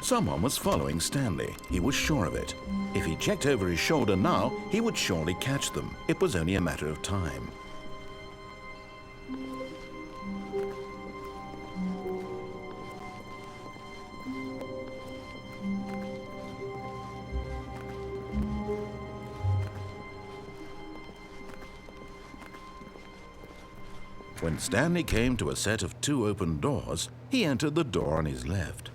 Someone was following Stanley. He was sure of it. If he checked over his shoulder now, he would surely catch them. It was only a matter of time. When Stanley came to a set of 2 open doors, he entered the door on his left.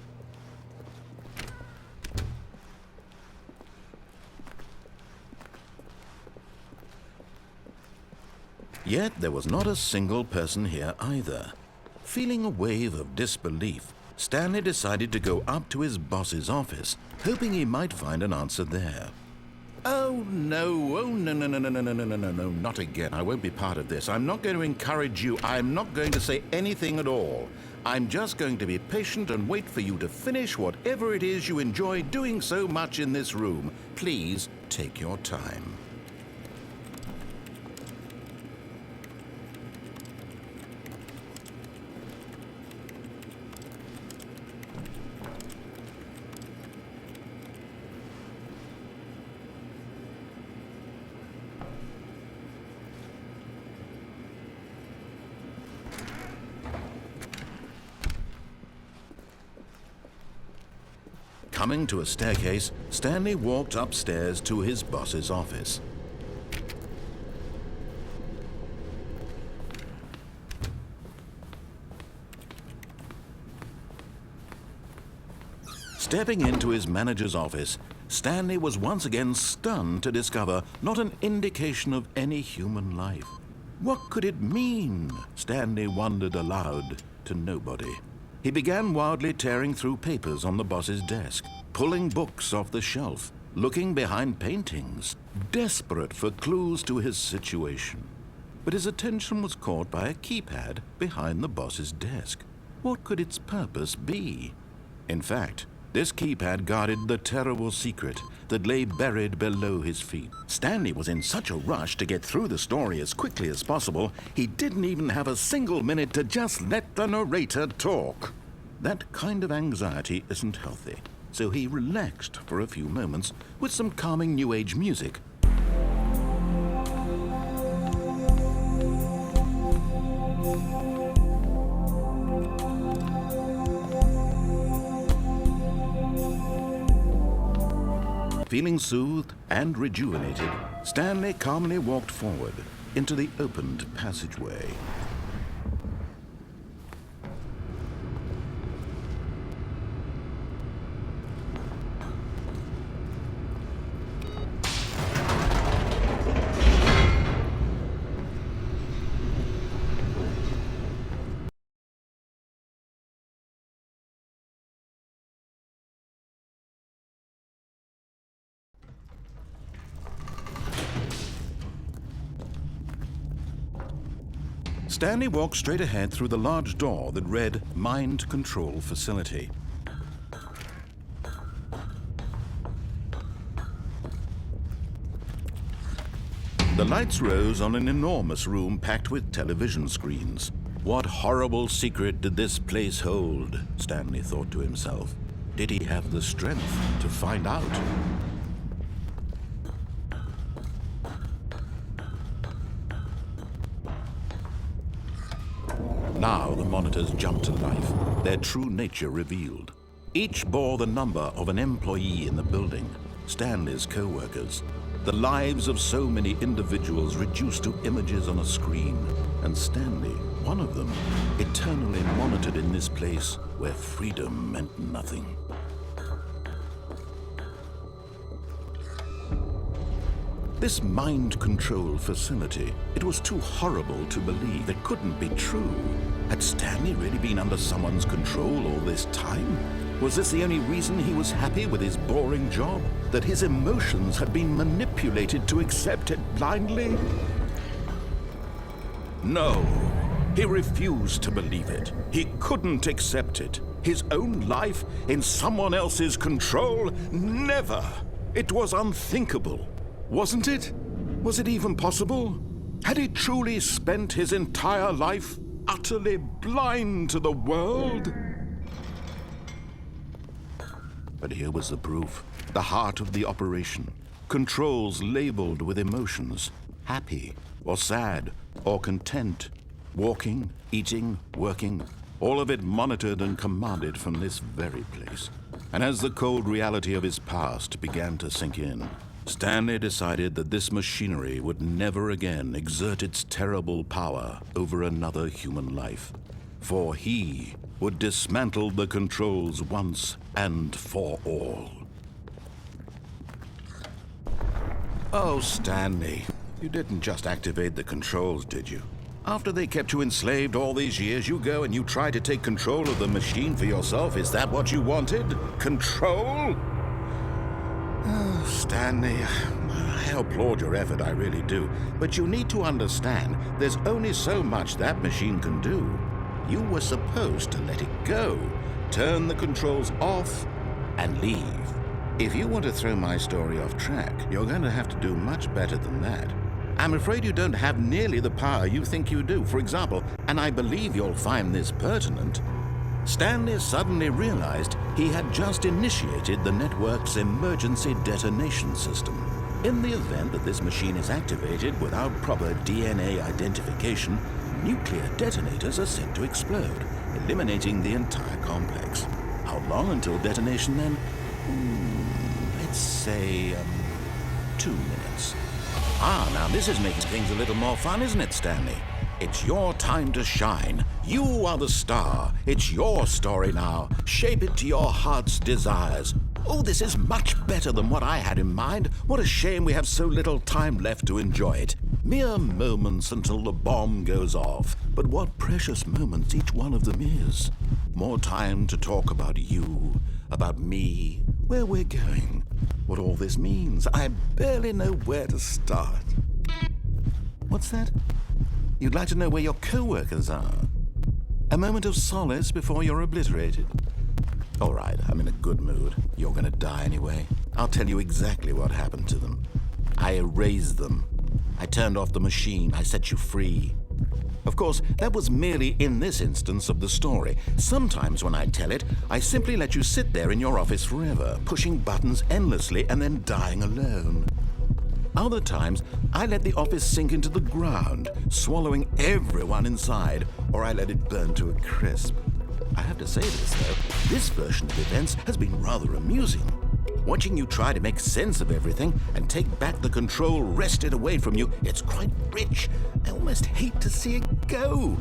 Yet there was not a single person here either. Feeling a wave of disbelief, Stanley decided to go up to his boss's office, hoping he might find an answer there. Oh no, no, not again. I won't be part of this. I'm not going to encourage you. I'm not going to say anything at all. I'm just going to be patient and wait for you to finish whatever it is you enjoy doing so much in this room. Please take your time. Coming to a staircase, Stanley walked upstairs to his boss's office. Stepping into his manager's office, Stanley was once again stunned to discover not an indication of any human life. What could it mean? Stanley wondered aloud to nobody. He began wildly tearing through papers on the boss's desk, pulling books off the shelf, looking behind paintings, desperate for clues to his situation. But his attention was caught by a keypad behind the boss's desk. What could its purpose be? In fact, this keypad guarded the terrible secret that lay buried below his feet. Stanley was in such a rush to get through the story as quickly as possible, he didn't even have a single minute to just let the narrator talk. That kind of anxiety isn't healthy, so he relaxed for a few moments with some calming New Age music. Feeling soothed and rejuvenated, Stanley calmly walked forward into the opened passageway. Stanley walked straight ahead through the large door that read Mind Control Facility. The lights rose on an enormous room packed with television screens. What horrible secret did this place hold? Stanley thought to himself. Did he have the strength to find out? Now the monitors jumped to life, their true nature revealed. Each bore the number of an employee in the building, Stanley's co-workers. The lives of so many individuals reduced to images on a screen, and Stanley, one of them, eternally monitored in this place where freedom meant nothing. This mind control facility, it was too horrible to believe. It couldn't be true. Had Stanley really been under someone's control all this time? Was this the only reason he was happy with his boring job? That his emotions had been manipulated to accept it blindly? No, he refused to believe it. He couldn't accept it. His own life in someone else's control? Never! It was unthinkable. Wasn't it? Was it even possible? Had he truly spent his entire life utterly blind to the world? But here was the proof. The heart of the operation. Controls labeled with emotions. Happy, or sad, or content. Walking, eating, working. All of it monitored and commanded from this very place. And as the cold reality of his past began to sink in, Stanley decided that this machinery would never again exert its terrible power over another human life. For he would dismantle the controls once and for all. Oh, Stanley, you didn't just activate the controls, did you? After they kept you enslaved all these years, you go and you try to take control of the machine for yourself. Is that what you wanted? Control? Oh, Stanley, I applaud your effort, I really do. But you need to understand, there's only so much that machine can do. You were supposed to let it go, turn the controls off, and leave. If you want to throw my story off track, you're going to have to do much better than that. I'm afraid you don't have nearly the power you think you do. For example, and I believe you'll find this pertinent, Stanley suddenly realized he had just initiated the network's emergency detonation system. In the event that this machine is activated without proper DNA identification, nuclear detonators are set to explode, eliminating the entire complex. How long until detonation then? Let's say 2 minutes. Now this is making things a little more fun, isn't it, Stanley? It's your time to shine. You are the star. It's your story now. Shape it to your heart's desires. Oh, this is much better than what I had in mind. What a shame we have so little time left to enjoy it. Mere moments until the bomb goes off. But what precious moments each one of them is. More time to talk about you, about me, where we're going, what all this means. I barely know where to start. What's that? You'd like to know where your co-workers are? A moment of solace before you're obliterated? All right, I'm in a good mood. You're gonna die anyway. I'll tell you exactly what happened to them. I erased them. I turned off the machine. I set you free. Of course, that was merely in this instance of the story. Sometimes when I tell it, I simply let you sit there in your office forever, pushing buttons endlessly and then dying alone. Other times, I let the office sink into the ground, swallowing everyone inside, or I let it burn to a crisp. I have to say this, though, this version of events has been rather amusing. Watching you try to make sense of everything and take back the control wrested away from you, it's quite rich. I almost hate to see it go.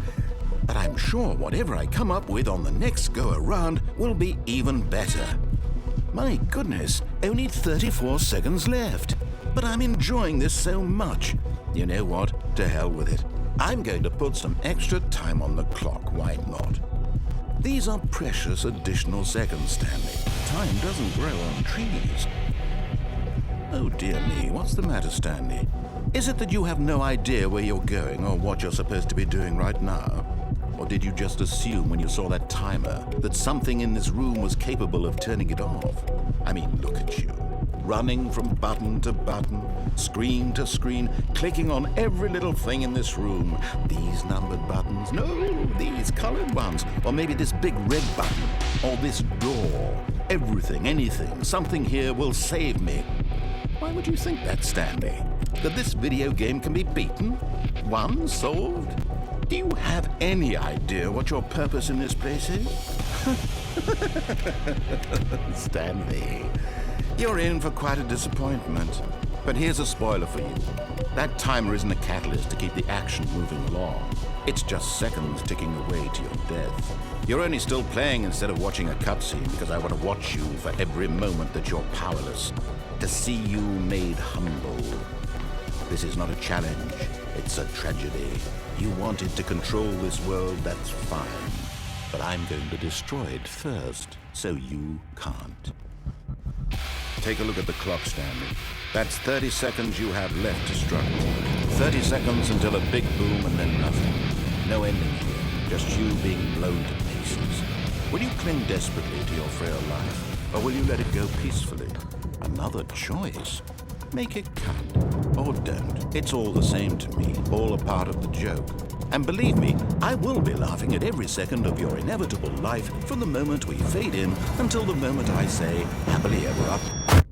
But I'm sure whatever I come up with on the next go-around will be even better. My goodness, only 34 seconds left. But I'm enjoying this so much. You know what? To hell with it. I'm going to put some extra time on the clock. Why not? These are precious additional seconds, Stanley. Time doesn't grow on trees. Oh dear me, what's the matter, Stanley? Is it that you have no idea where you're going or what you're supposed to be doing right now? Or did you just assume when you saw that timer that something in this room was capable of turning it off? I mean, look at you. Running from button to button, screen to screen, clicking on every little thing in this room. These numbered buttons, no, these colored ones, or maybe this big red button, or this door. Everything, anything, something here will save me. Why would you think that, Stanley? That this video game can be beaten? Won? Solved? Do you have any idea what your purpose in this place is? Stanley, you're in for quite a disappointment. But here's a spoiler for you. That timer isn't a catalyst to keep the action moving along. It's just seconds ticking away to your death. You're only still playing instead of watching a cutscene because I want to watch you for every moment that you're powerless. To see you made humble. This is not a challenge. It's a tragedy. You wanted to control this world, that's fine. But I'm going to destroy it first, so you can't. Take a look at the clock, Stanley. That's 30 seconds you have left to struggle. 30 seconds until a big boom and then nothing. No ending here, just you being blown to pieces. Will you cling desperately to your frail life, or will you let it go peacefully? Another choice. Make it count, or don't. It's all the same to me, all a part of the joke. And believe me, I will be laughing at every second of your inevitable life from the moment we fade in until the moment I say happily ever after.